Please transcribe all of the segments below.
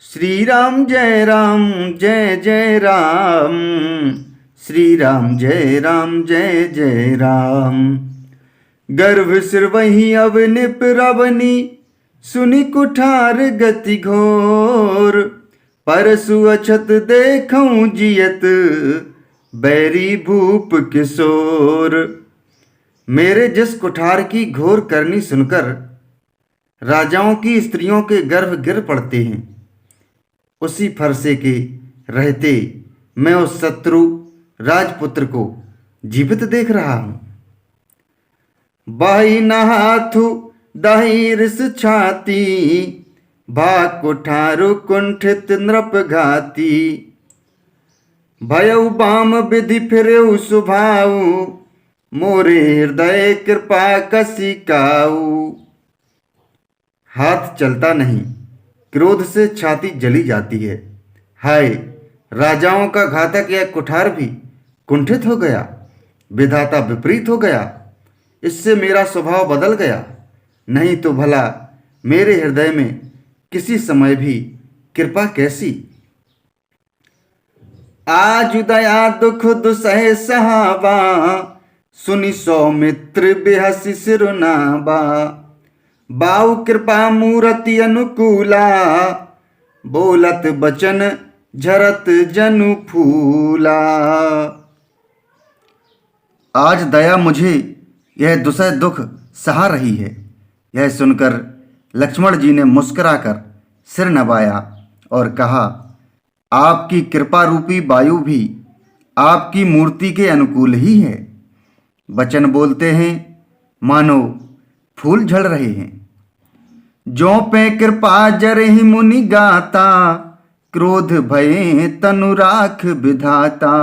श्री राम जय राम जय जय राम। श्री राम जय राम जय जय राम। गर्भ सिर वही अब निप रावनी, सुनि कुठार गति घोर। परसु अछत देखऊं जियत, बैरी भूप किशोर। मेरे जिस कुठार की घोर करनी सुनकर राजाओं की स्त्रियों के गर्भ गिर पड़ते हैं, उसी फरसे के रहते मैं उस शत्रु राजपुत्र को जीवित देख रहा हूं। बाही नहाथु दाही रिस छाती, भाग कुठारु कुंठित नृप घाती। भयउ बाम विधि फिरऊ सुभाऊ, मोरे हृदय कृपा कसी काऊ। हाथ चलता नहीं, क्रोध से छाती जली जाती है। हाय, राजाओं का घातक यह कुठार भी कुंठित हो गया, विधाता विपरीत हो गया। इससे मेरा स्वभाव बदल गया, नहीं तो भला मेरे हृदय में किसी समय भी कृपा कैसी। आज दया दुख दुसह सहावा, सुनि सौमित्र बेहसी सिरुनाबा। बाऊ कृपा मूर्ति अनुकूला, बोलत बचन झरत जनु फूला। आज दया मुझे यह दुसह दुख सहा रही है। यह सुनकर लक्ष्मण जी ने मुस्कुराकर सिर नवाया और कहा, आपकी कृपा रूपी वायु भी आपकी मूर्ति के अनुकूल ही है। वचन बोलते हैं मानो फूल झड़ रहे हैं। जो पे कृपा जरहि मुनि गाता, क्रोध भये तनु राख विधाता।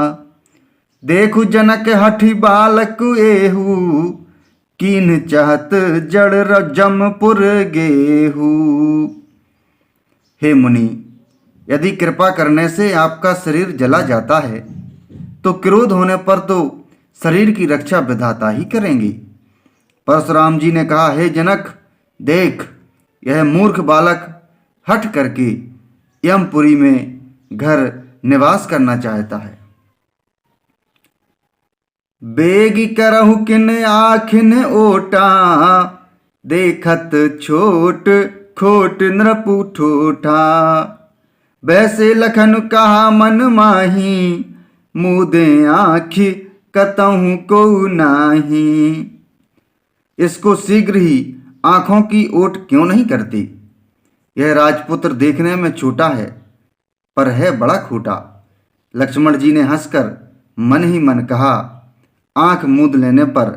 देखु जनक हठि बालक एहू, कीन चाहत जड़ जमपुर गेहू। हे मुनि, यदि कृपा करने से आपका शरीर जला जाता है तो क्रोध होने पर तो शरीर की रक्षा विधाता ही करेंगे। परशुराम जी ने कहा, हे जनक, देख, यह मूर्ख बालक हठ करके यमपुरी में घर निवास करना चाहता है। बेगी करहु किन आखिन ओटा, देखत छोट खोट नृपु ठोठा। वैसे लखन कहा मन माही, मुदे आँखि कतहु को नाही। इसको शीघ्र ही आंखों की ओट क्यों नहीं करती। यह राजपुत्र देखने में छोटा है, पर है बड़ा खोटा। लक्ष्मण जी ने हंसकर मन ही मन कहा, आंख मूंद लेने पर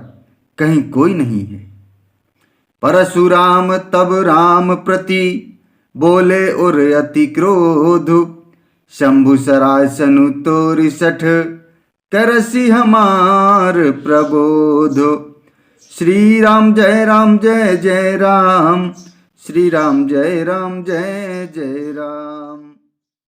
कहीं कोई नहीं है। परशुराम तब राम प्रति, बोले उर अति क्रोध। शंभु सरासनु तोरि सठ, करसी हमार प्रबोध। श्री राम जय राम जय जय राम। श्री राम जय राम जय जय राम।